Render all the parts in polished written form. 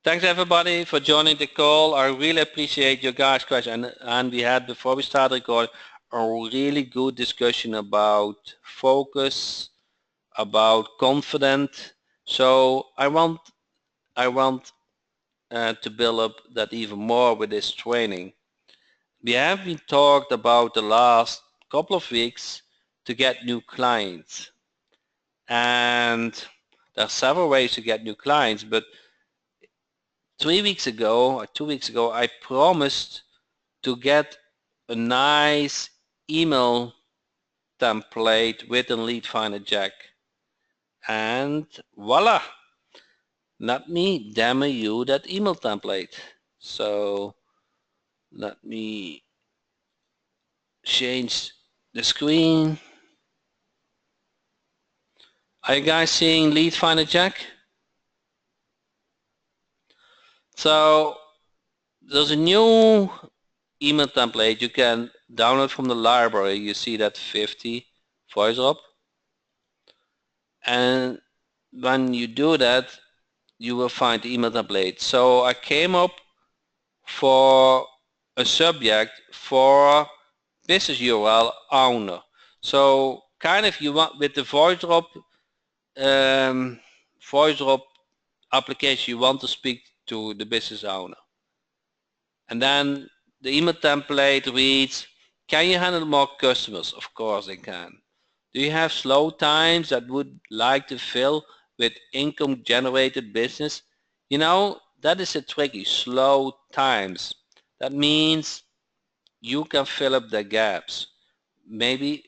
Thanks everybody for joining the call. I really appreciate your guys' question. And we had, before we start recording, a really good discussion about focus, about confidence. So I want to build up that even more with this training. We have been talked about the last couple of weeks to get new clients. And there are several ways to get new clients, but 3 weeks ago or 2 weeks ago, I promised to get a nice email template with a lead finder jack. And voila! Let me demo you that email template. So let me change the screen. Are you guys seeing lead finder jack? So there's a new email template you can download from the library. You see that 50 voice drop. And when you do that, you will find the email template. So I came up for a subject for business URL owner. So kind of you want with the voice drop application, you want to speak to the business owner. And then the email template reads, can you handle more customers? Of course I can. Do you have slow times that would like to fill with income generated business? You know, that is a tricky, slow times. That means you can fill up the gaps, maybe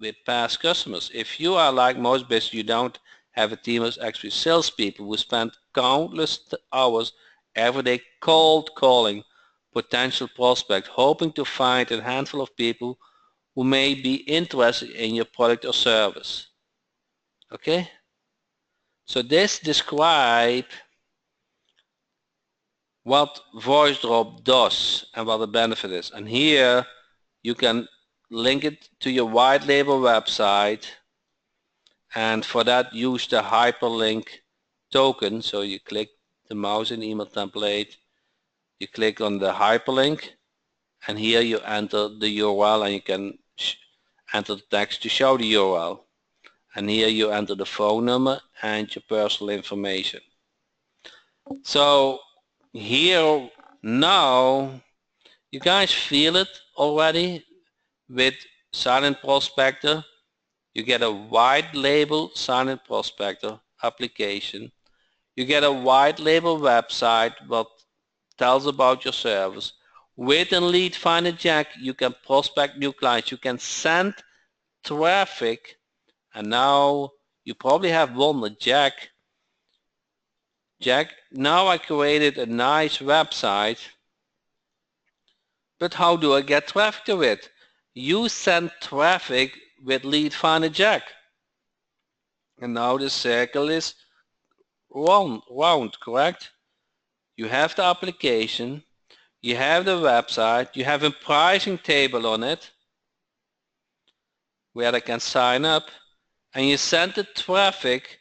with past customers. If you are like most business, you don't have a team of actually salespeople who spend countless hours every day cold calling potential prospects, hoping to find a handful of people who may be interested in your product or service. Okay? So this describes what voice drop does and what the benefit is. And here you can link it to your white label website, and for that use the hyperlink token. So you click the mouse in email template, you click on the hyperlink, and here you enter the URL, and you can enter the text to show the URL. And here you enter the phone number and your personal information. So here now you guys feel it already with Silent Prospector. You get a white label Silent Prospector application. You get a white label website that tells about your service. With a lead finder jack, you can prospect new clients. You can send traffic. And now you probably have wondered, Jack, now I created a nice website, but how do I get traffic to it? You send traffic with lead finder jack. And now the circle is round, correct? You have the application, you have the website, you have a pricing table on it where they can sign up, and you send the traffic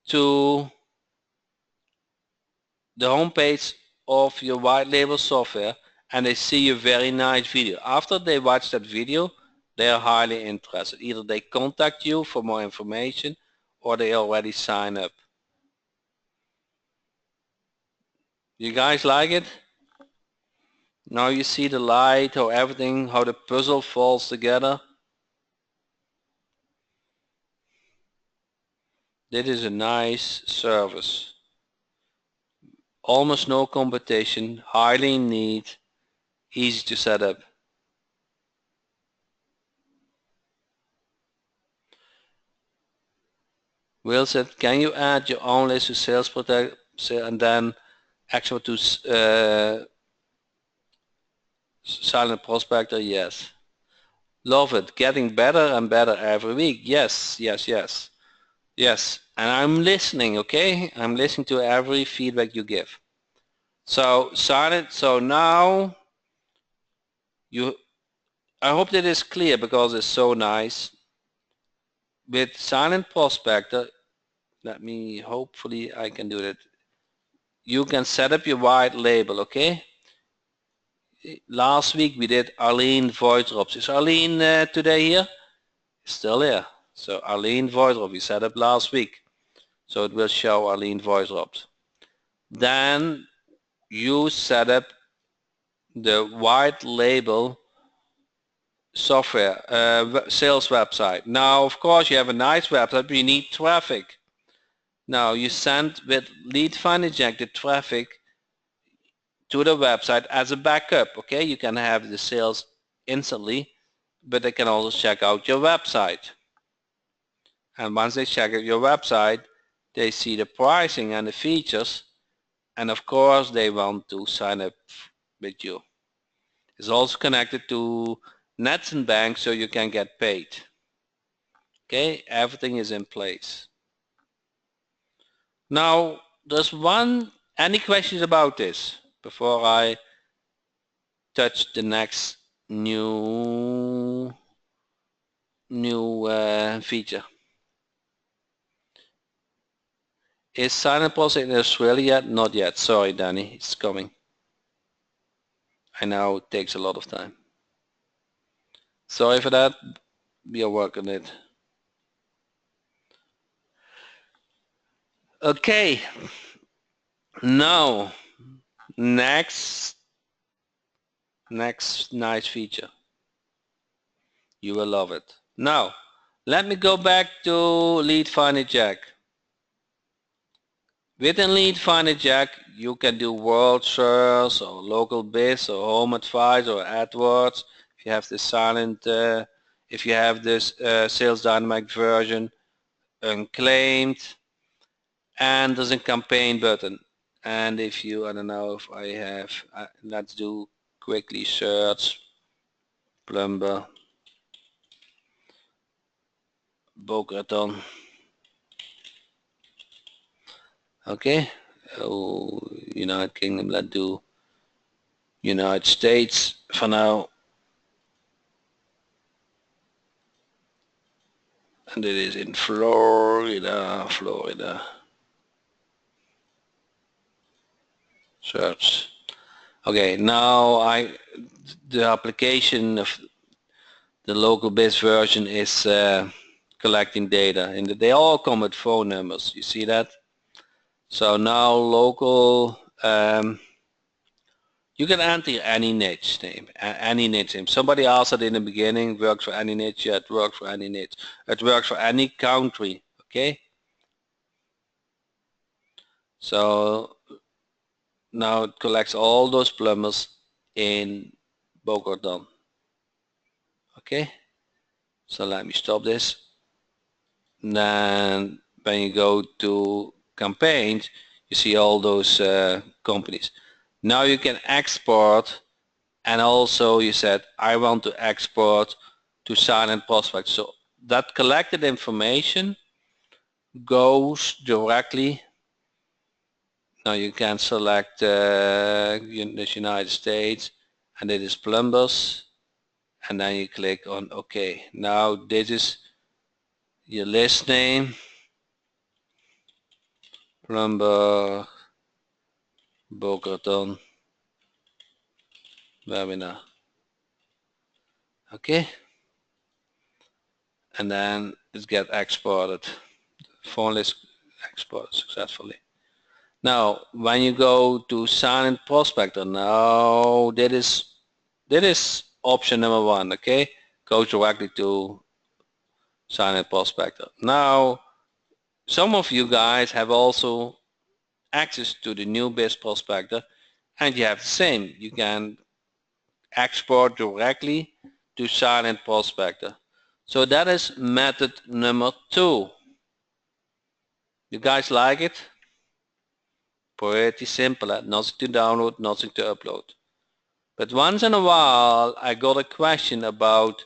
to the homepage of your white label software, and they see a very nice video. After they watch that video, they are highly interested. Either they contact you for more information or they already sign up. You guys like it? Now you see the light, how everything, how the puzzle falls together. This is a nice service. Almost no competition, highly neat, easy to set up. Will said, can you add your own list to sales protect and then actual to Silent Prospector? Yes. Love it. Getting better and better every week. Yes, yes, yes. Yes. And I'm listening, okay? I'm listening to every feedback you give. So Silent, so now I hope that is clear because it's so nice. With Silent Prospector, hopefully I can do that. you can set up your white label, okay? Last week we did Arlene voice drops. Is Arlene today here? Still here. So Arlene voice drop we set up last week. So it will show Arlene voice drops. Then you set up the white label software sales website. Now of course you have a nice website, but you need traffic. Now you send with Lead Finder Jack the traffic to the website as a backup. Okay, you can have the sales instantly, but they can also check out your website. And once they check out your website, they see the pricing and the features, and of course they want to sign up with you. It's also connected to Nets and Bank, so you can get paid. Okay, everything is in place. Now there's any questions about this before I touch the next new feature? Is sign-in process in Australia yet? Not yet. Sorry, Danny. It's coming. I know it takes a lot of time. Sorry for that. We are working it. Okay. Now, next nice feature. You will love it. Now, let me go back to Lead Finder Jack. Within Lead Finder Jack, you can do World Search or Local Biz or Home Advice or AdWords. If you have this silent, if you have this Sales Dynamic version, unclaimed, and there's a campaign button. And if you, I don't know if I have, let's do quickly search plumber Boca Raton. Okay, United Kingdom, let's do United States for now. And it is in Florida. Search. Okay, now the application of the local biz version is collecting data, and they all come with phone numbers. You see that? So now local, you can enter any niche name, Somebody asked it in the beginning, works for any niche. Yeah, it works for any niche. It works for any country. Okay. So now it collects all those plumbers in Boca Raton. Okay. So let me stop this. Then when you go to campaigns, you see all those companies. Now you can export, and also you said I want to export to silent prospects. So that collected information goes directly. Now you can select the United States, and it is plumbers, and then you click on OK. Now this is your list name, plumber Boca Raton webinar. Okay, and then it gets exported. Phone list exported successfully. Now when you go to silent prospector, now that is option number 1. Okay, goes directly to silent prospector. Now some of you guys have also access to the new biz prospector, and you have the same. You can export directly to silent prospector. So that is method number 2. You guys like it? Pretty simple, nothing to download, nothing to upload. But once in a while I got a question about,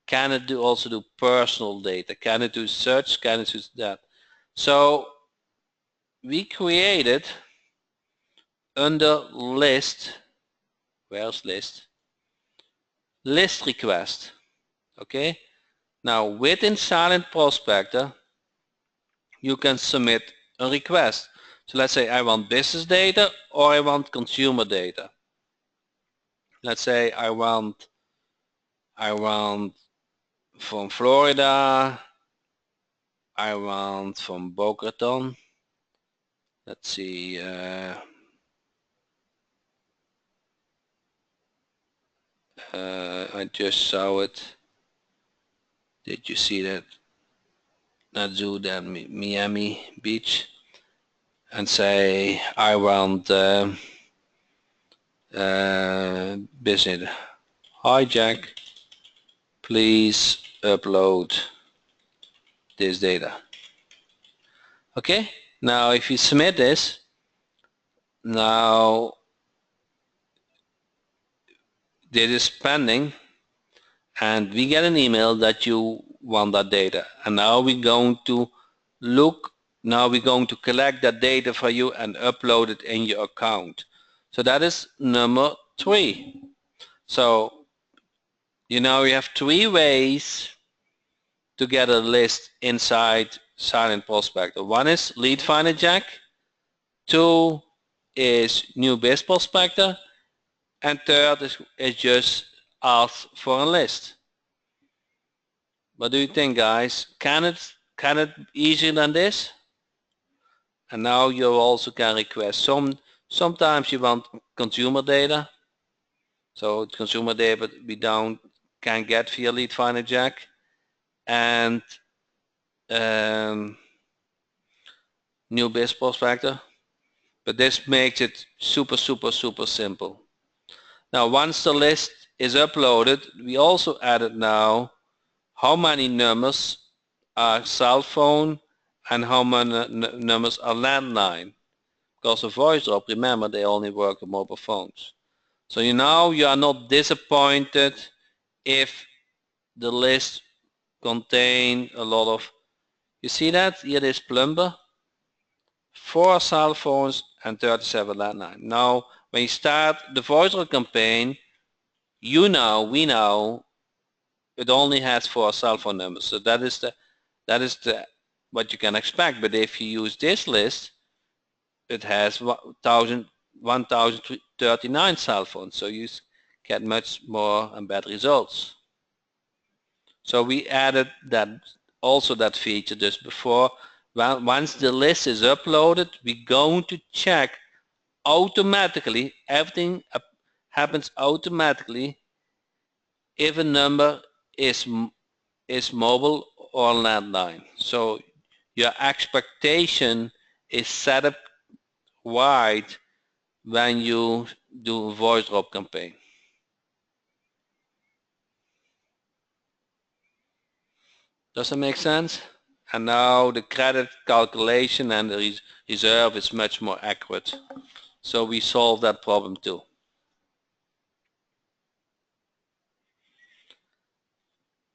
can it also do personal data? Can it do search? Can it do that? So we created under list, where's list? List request. Okay, now within silent prospector you can submit a request. So let's say I want business data or I want consumer data. Let's say I want from Florida, I want from Boca Raton. Let's see, I just saw it. Did you see that? Not zoo, then Miami Beach. And say I want business. Hi Jack, please upload this data. Okay, now if you submit this, now this is pending and we get an email that you want that data, and now we're going to collect that data for you and upload it in your account. So that is number 3. So you have 3 ways to get a list inside Silent Prospector. 1 is Lead Finder Jack, 2 is New Biz Prospector, and 3rd is just ask for a list. What do you think, guys? Can it easier than this? And now you also can request sometimes you want consumer data. So consumer data we can get via Lead Finder Jack, and New Biz Prospector. But this makes it super simple. Now once the list is uploaded, we also added now how many numbers are cell phone and how many numbers are landline. Because of voice drop, remember, they only work on mobile phones. So you are not disappointed if the list contain a lot of, you see that? Here it is plumber, 4 cell phones and 37 landline. Now when you start the voice drop campaign, we know it only has 4 cell phone numbers. So that is what you can expect. But if you use this list, it has 1039 cell phones. So you get much more and better results. So we added that feature just before. Once the list is uploaded, we're going to check automatically, everything happens automatically if a number is mobile or landline. So your expectation is set up wide when you do a voice drop campaign. Does that make sense? And now the credit calculation and the reserve is much more accurate. So we solved that problem too.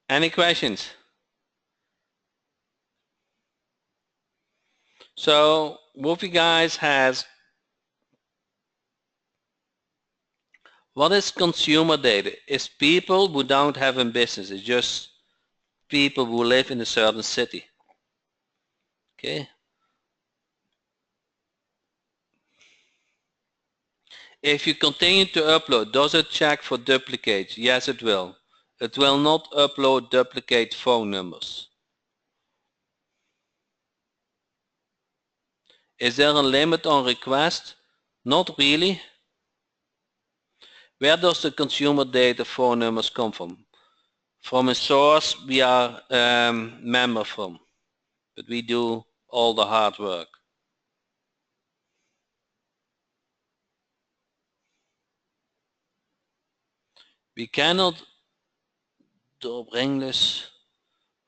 Any questions? So Wolfie guys has, what is consumer data? It's people who don't have a business. It's just people who live in a certain city. Okay. If you continue to upload, does it check for duplicates? Yes, it will. It will not upload duplicate phone numbers. Is there a limit on request? Not really. Where does the consumer data phone numbers come from? From a source we are member from, but we do all the hard work. We cannot drop ringless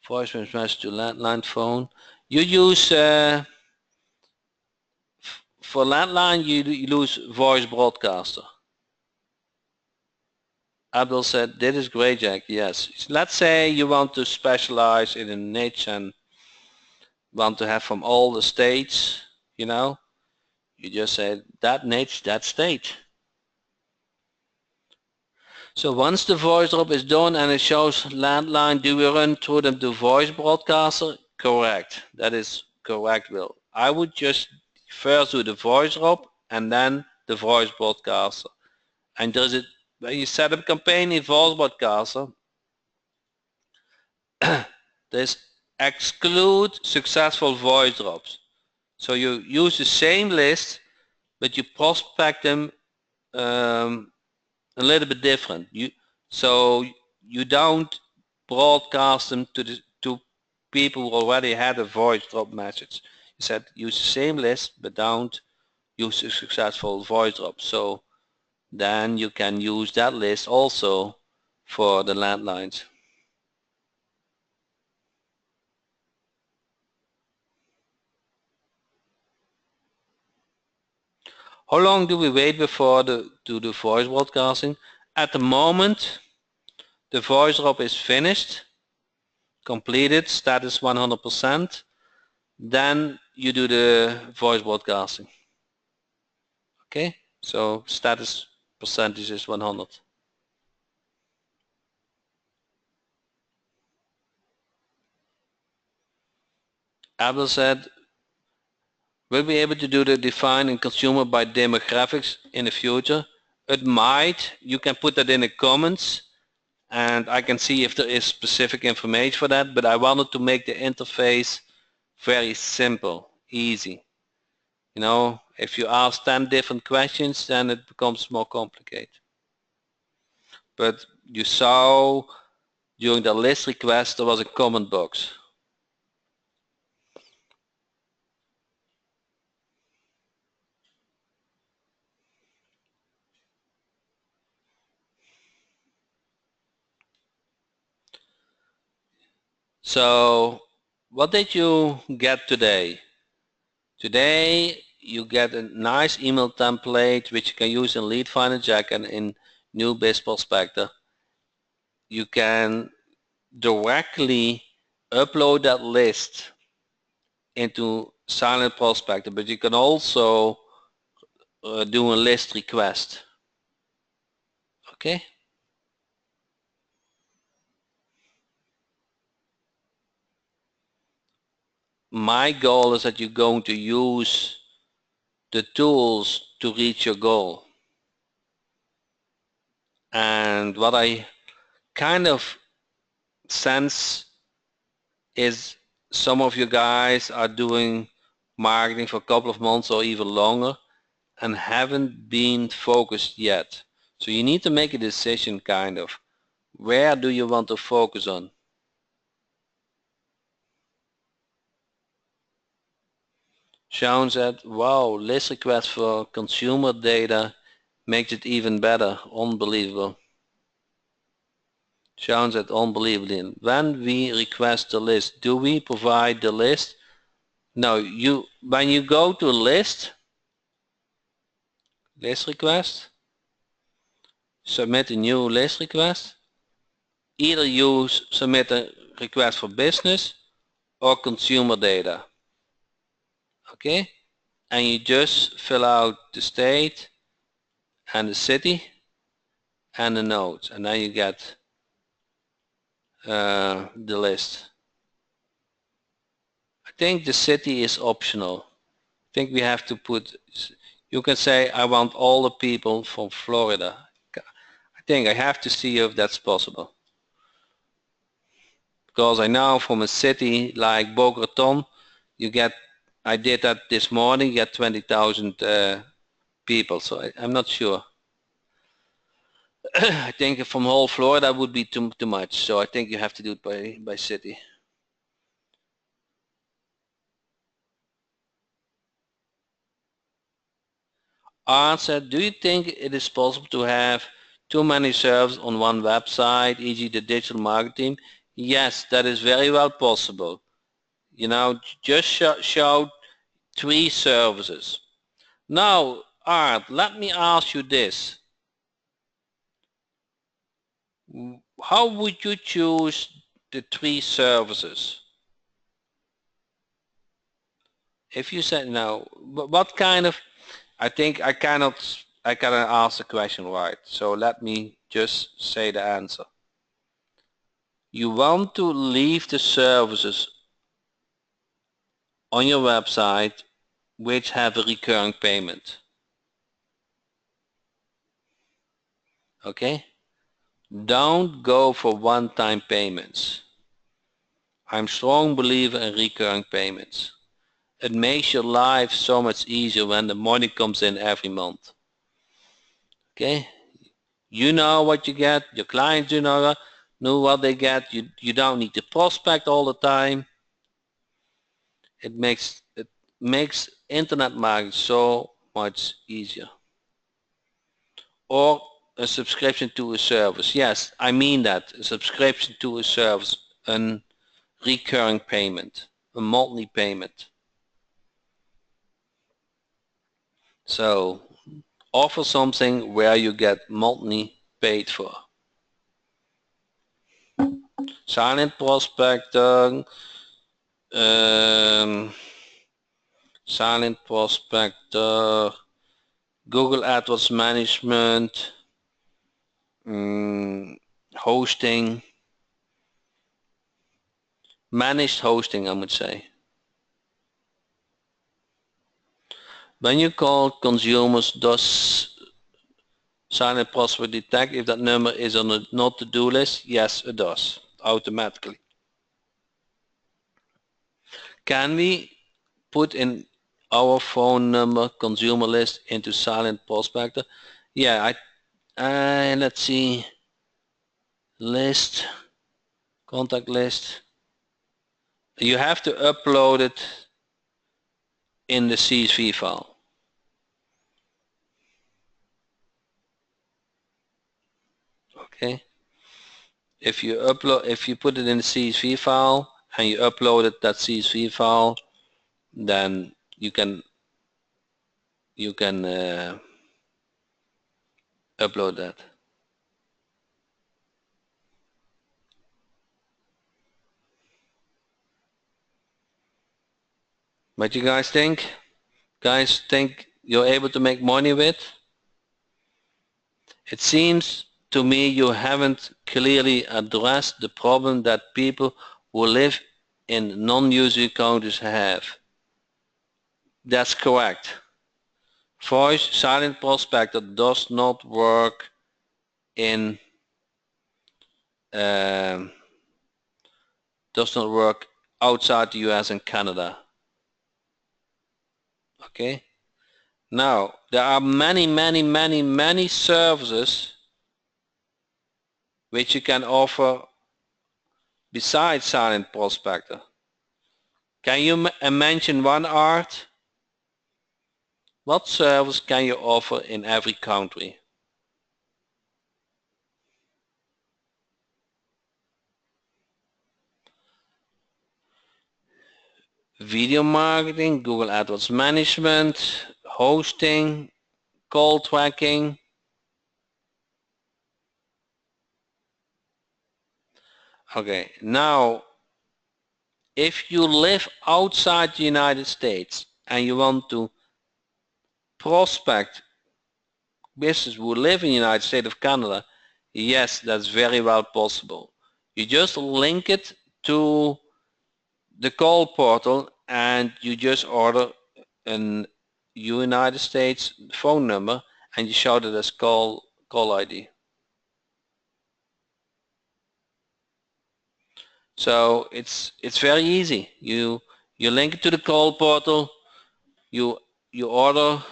voice message to landline phone. You use for landline you use voice broadcaster. Abdul said, "This is great, Jack." Yes. Let's say you want to specialize in a niche and want to have from all the states, you just say that niche, that state. So once the voice drop is done and it shows landline, do we run through them to voice broadcaster? Correct. That is correct, Will. I would just First do the voice drop and then the voice broadcaster. And does it, when you set up a campaign in voice broadcaster, this exclude successful voice drops. So you use the same list, but you prospect them a little bit different. So you don't broadcast them to people who already had a voice drop message. You said use the same list, but don't use a successful voice drop. So then you can use that list also for the landlines. How long do we wait before to do the voice broadcasting? At the moment, the voice drop is finished, completed, status 100%. Then you do the voice broadcasting. Okay, so status percentage is 100. Abdul said, we'll be able to do the defining consumer by demographics in the future. It might. You can put that in the comments and I can see if there is specific information for that, but I wanted to make the interface very simple, easy. You know, if you ask 10 different questions, then it becomes more complicated. But you saw during the list request there was a comment box. So what did you get today? Today you get a nice email template which you can use in Lead Finder Jack and in New Biz Prospector. You can directly upload that list into Silent Prospector, but you can also do a list request. Okay? My goal is that you're going to use the tools to reach your goal. And what I kind of sense is some of you guys are doing marketing for a couple of months or even longer and haven't been focused yet. So you need to make a decision kind of. Where do you want to focus on? Sean said, wow, list request for consumer data makes it even better. Unbelievable. Sean said, unbelievable. When we request the list, do we provide the list? No, when you go to list request, submit a new list request, either you submit a request for business or consumer data. Okay? And you just fill out the state and the city and the nodes, and then you get the list. I think the city is optional. I think we have to put, you can say I want all the people from Florida. I think I have to see if that's possible. Because I know from a city like Boca Raton, you get, I did that this morning, you get 20,000 people, so I'm not sure. I think from whole Florida would be too much, so I think you have to do it by city. Art said, do you think it is possible to have too many servers on one website, e.g. the digital marketing? Yes, that is very well possible. You know, just show 3 services. Now, Art, let me ask you this. How would you choose the 3 services? If you said no, what kind of, I think I cannot ask the question right. So let me just say the answer. You want to leave the services on your website which have a recurring payment. Okay? Don't go for one-time payments. I'm a strong believer in recurring payments. It makes your life so much easier when the money comes in every month. Okay? You know what you get, your clients know what they get. You don't need to prospect all the time. It makes internet marketing so much easier. Or a subscription to a service. Yes, I mean that. A subscription to a service, a recurring payment, a monthly payment. So offer something where you get monthly paid for. Silent prospecting, silent prospector, Google AdWords management, hosting, managed hosting, I would say. When you call consumers, does silent prospect detect if that number is on a not to-do list? Yes, it does, automatically. Can we put in our phone number consumer list into silent prospector? Yeah, let's see, list, contact list. You have to upload it in the CSV file. Okay. If you put it in the CSV file and you uploaded that CSV file, then you can upload that. What you guys think? Guys think you're able to make money with? It seems to me you haven't clearly addressed the problem that people who live in non-user countries have. That's correct. Voice silent prospector does not work in outside the US and Canada. Okay. Now there are many services which you can offer besides silent prospector. Can you mention one, Art? What service can you offer in every country? Video marketing, Google AdWords management, hosting, call tracking. Okay, now if you live outside the United States and you want to prospect business who live in the United States of Canada, yes, that's very well possible. You just link it to the call portal and you just order an United States phone number and you show it as call ID. So it's very easy. You link it to the call portal, you order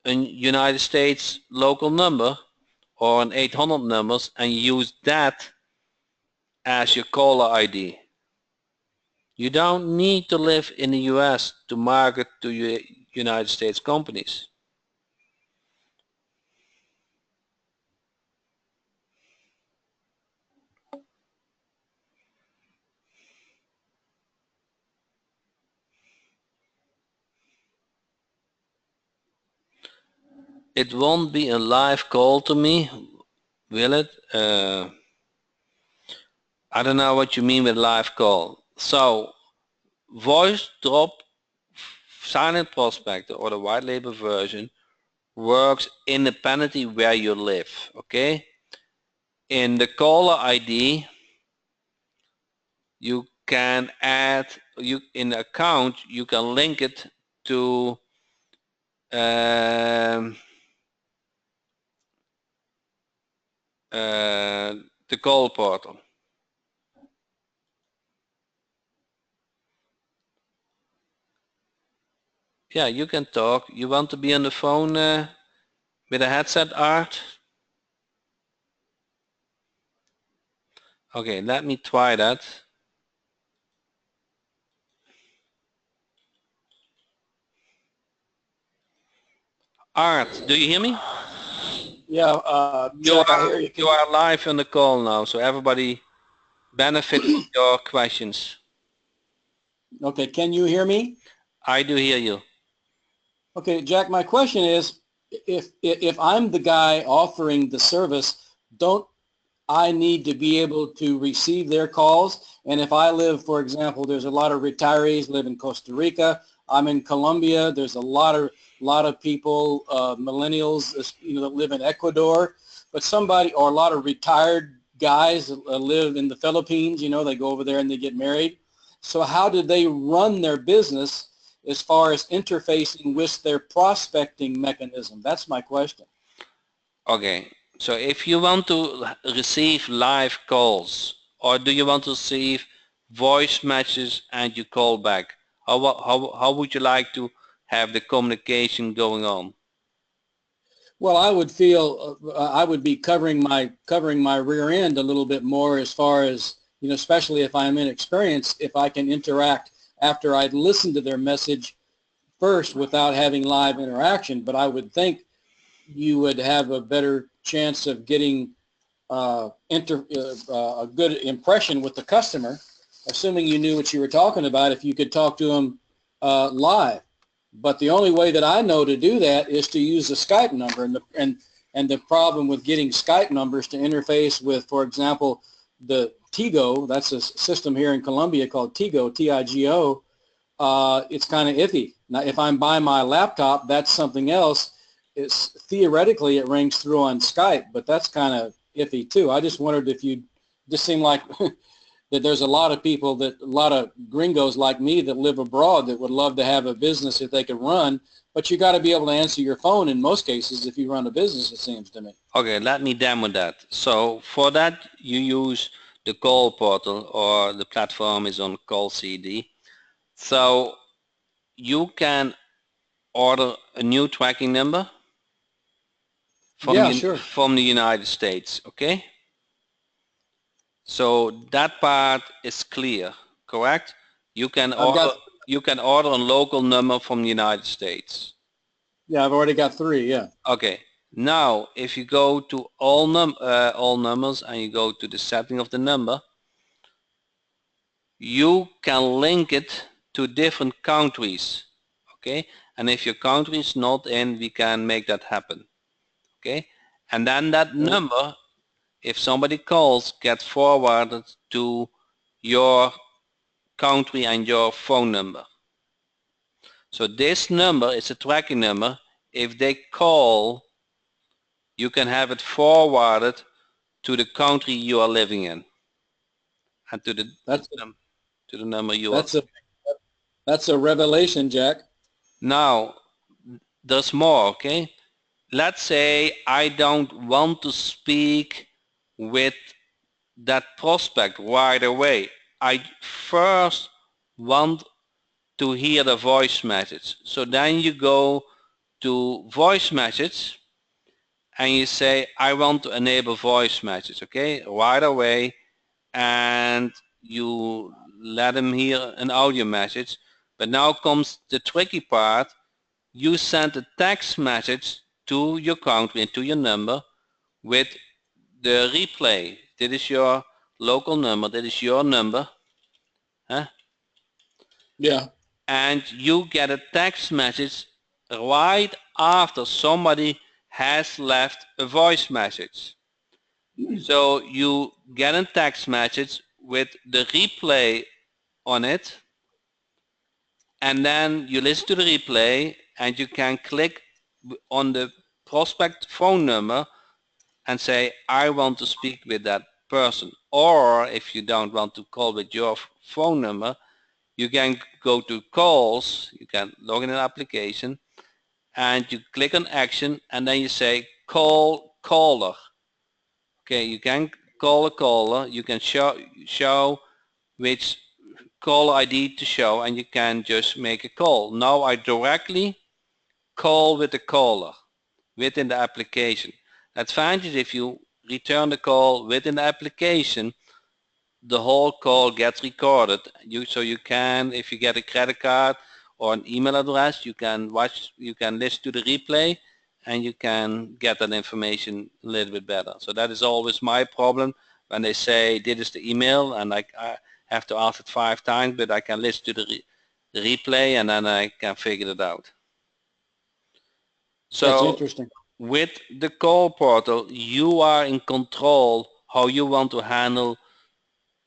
a United States local number or an 800 numbers and you use that as your caller ID. You don't need to live in the US to market to your United States companies. It won't be a live call to me, will it? I don't know what you mean with live call. So voice drop silent prospector or the white label version works independently where you live. Okay. In the caller ID, you can add in the account. You can link it to the call portal. Yeah, you can talk. You want to be on the phone with a headset, Art? Okay, let me try that. Art, do you hear me? Yeah, Jack, I hear you. You are live on the call now, so everybody benefit from your questions. Okay, can you hear me? I do hear you. Okay, Jack, my question is, if I'm the guy offering the service, don't I need to be able to receive their calls? And if I live, for example, there's a lot of retirees live in Costa Rica. I'm in Colombia. There's a lot of people, millennials, that live in Ecuador. But somebody, or a lot of retired guys live in the Philippines. They go over there and they get married. So how do they run their business as far as interfacing with their prospecting mechanism? That's my question. Okay, so if you want to receive live calls, or do you want to receive voice messages and you call back? How would you like to have the communication going on? Well, I would feel I would be covering my rear end a little bit more as far as, especially if I'm inexperienced, if I can interact after I'd listened to their message first without having live interaction. But I would think you would have a better chance of getting a good impression with the customer, assuming you knew what you were talking about, if you could talk to them live. But the only way that I know to do that is to use a Skype number, and the problem with getting Skype numbers to interface with, for example, the Tigo, that's a system here in Colombia called Tigo, T-I-G-O, it's kind of iffy. Now, if I'm by my laptop, that's something else. It's theoretically it rings through on Skype, but that's kind of iffy too. I just wondered if you just seem like that there's a lot of people a lot of gringos like me that live abroad that would love to have a business if they could run, but you got to be able to answer your phone in most cases if you run a business, it seems to me. Okay, let me demo that. So for that you use the call portal, or the platform is on Call CD. So you can order a new tracking number Yeah, sure. from the United States, okay? So that part is clear, correct? You can I've order got, a local number from the United States. yeah, I've already got 3, yeah. Okay. Now, if you go to all numbers and you go to the setting of the number, you can link it to different countries, okay? And if your country is not in, we can make that happen, okay? And then that number, if somebody calls, gets forwarded to your country and your phone number. So this number is a tracking number. If they call, you can have it forwarded to the country you are living in, and to That's the number you are. that's a that's a revelation, Jack. Now, there's more, okay? Let's say I don't want to speak with that prospect right away. I first want to hear the voice message. So then you go to voice message and you say, I want to enable voice message, okay, right away, and you let him hear an audio message. But now comes the tricky part. You send a text message to your country and to your number with the replay. That is your local number, that is your number, huh? Yeah. And you get a text message right after somebody has left a voice message. So you get a text message with the replay on it, and then you listen to the replay and you can click on the prospect phone number and say, I want to speak with that person. Or if you don't want to call with your phone number, you can go to calls, you can log in an application, and you click on action, and then you say call caller. Okay, you can call a caller, you can show which caller ID to show, and you can just make a call. Now I directly call with the caller within the application. The advantage, if you return the call within the application, the whole call gets recorded. So you can, if you get a credit card or an email address, you can listen to the replay, and you can get that information a little bit better. So that is always my problem when they say this is the email, and I have to ask it 5 times, but I can listen to the replay, and then I can figure it out. That's So interesting. with the call portal, you are in control how you want to handle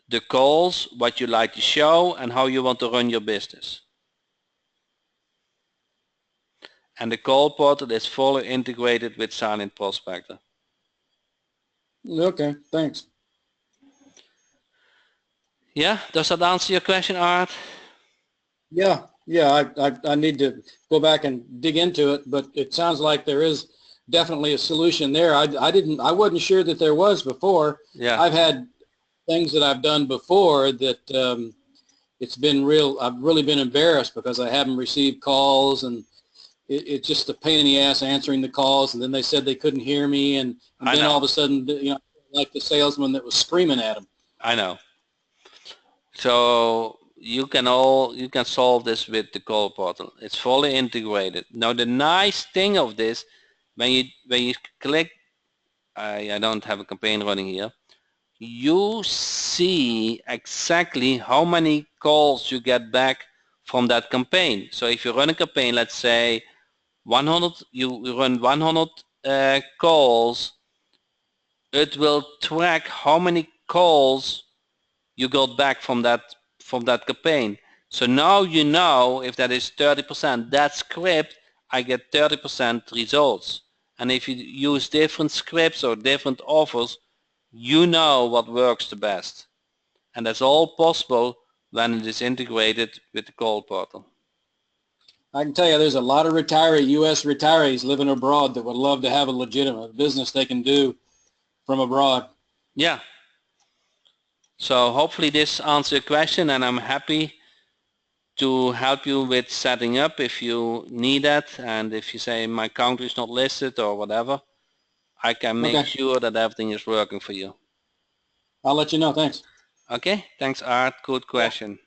the calls, what you like to show, and how you want to run your business. And the call portal is fully integrated with Silent Prospector. Okay, thanks. Yeah, does that answer your question, Art? Yeah, I need to go back and dig into it, but it sounds like there is definitely a solution there. I wasn't sure that there was before. Yeah. I've had things that I've done before that I've really been embarrassed because I haven't received calls, and it's just a pain in the ass answering the calls, and then they said they couldn't hear me, and then all of a sudden, like the salesman that was screaming at them. I know. So you can solve this with the call portal. It's fully integrated. Now the nice thing of this, when you click, I don't have a campaign running here, you see exactly how many calls you get back from that campaign. So if you run a campaign, let's say 100, you run 100 calls, it will track how many calls you got back from that campaign. So now you know if that is 30%, that script, I get 30% results. And if you use different scripts or different offers, you know what works the best. And that's all possible when it is integrated with the call portal. I can tell you there's a lot of U.S. retirees living abroad that would love to have a legitimate business they can do from abroad. Yeah. So hopefully this answers your question, and I'm happy to help you with setting up if you need that, and if you say my country is not listed or whatever, I can make sure that everything is working for you. I'll let you know. Thanks. Okay, thanks Art, good question.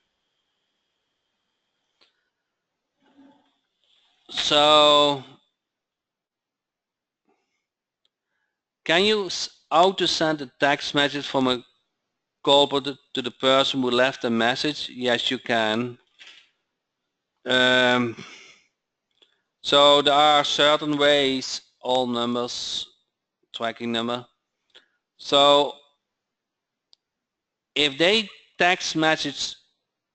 So can you auto send a text message from a call to the person who left the message? Yes, you can. So there are certain ways, all numbers, tracking number. So if they text message,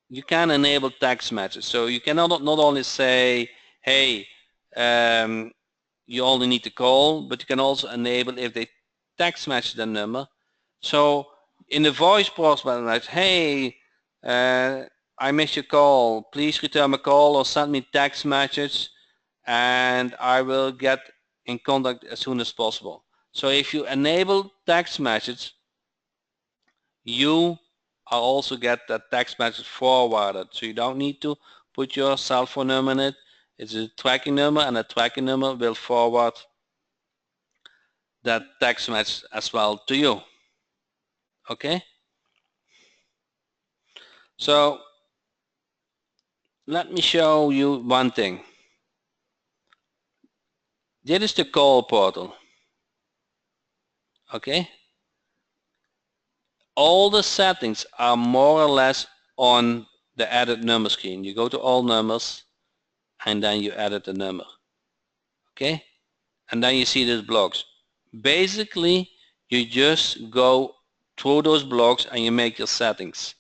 you can enable text message. So you can not only say, hey, you only need to call, but you can also enable if they text message the number. So in the voice prospect, like, hey, I missed your call. Please return my call or send me text message, and I will get in contact as soon as possible. So if you enable text message, you are also get that text message forwarded. So you don't need to put your cell phone number in it. It's a tracking number, and a tracking number will forward that text message as well to you. Okay? So let me show you one thing. This is the call portal. Okay? All the settings are more or less on the edit number screen. You go to all numbers, and then you edit the number. Okay? And then you see these blocks. Basically, you just go through those blocks and you make your settings.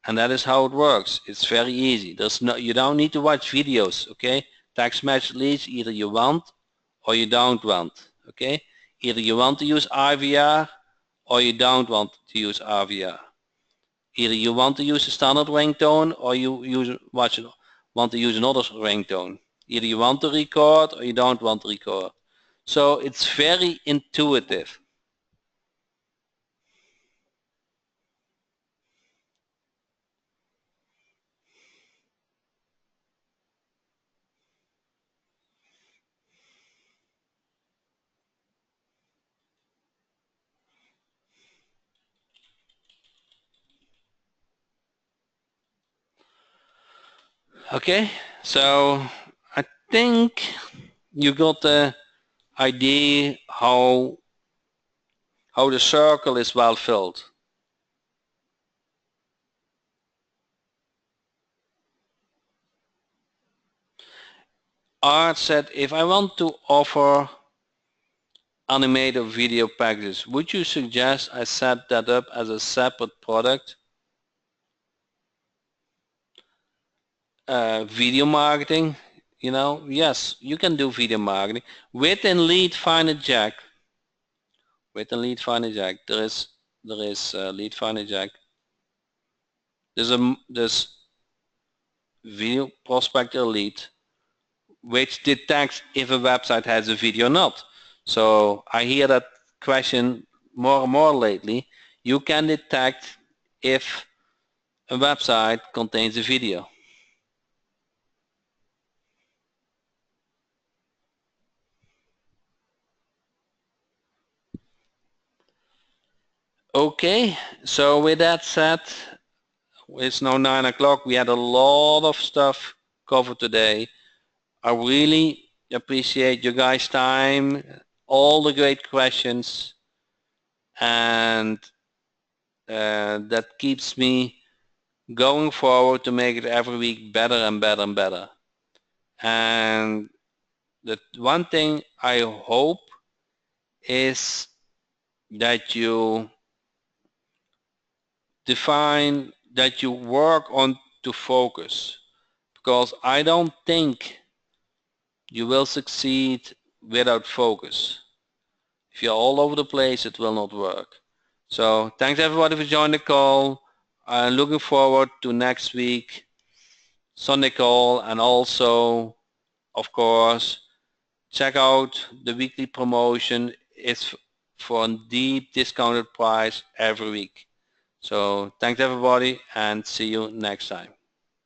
And that is how it works. It's very easy. You don't need to watch videos, okay? Text message leads, either you want or you don't want, okay? Either you want to use IVR or you don't want to use IVR. Either you want to use a standard ringtone or you want to use another ringtone. Either you want to record or you don't want to record. So it's very intuitive. Okay, so I think you got the idea how the circle is well filled. Art said, if I want to offer animated video packages, would you suggest I set that up as a separate product? Video marketing, you know, yes, you can do video marketing within Lead Finder Jack. Within Lead Finder Jack, there is Lead Finder Jack. There's video prospector lead, which detects if a website has a video or not. So I hear that question more and more lately. You can detect if a website contains a video. Okay, so with that said, it's now 9 o'clock. We had a lot of stuff covered today. I really appreciate you guys' time, all the great questions, and that keeps me going forward to make it every week better and better and better. And the one thing I hope is that you define, that you work on to focus, because I don't think you will succeed without focus. If you're all over the place, it will not work. So thanks everybody for joining the call. I'm looking forward to next week Sunday call, and also, of course, check out the weekly promotion. It's for a deep discounted price every week. So thanks everybody, and see you next time.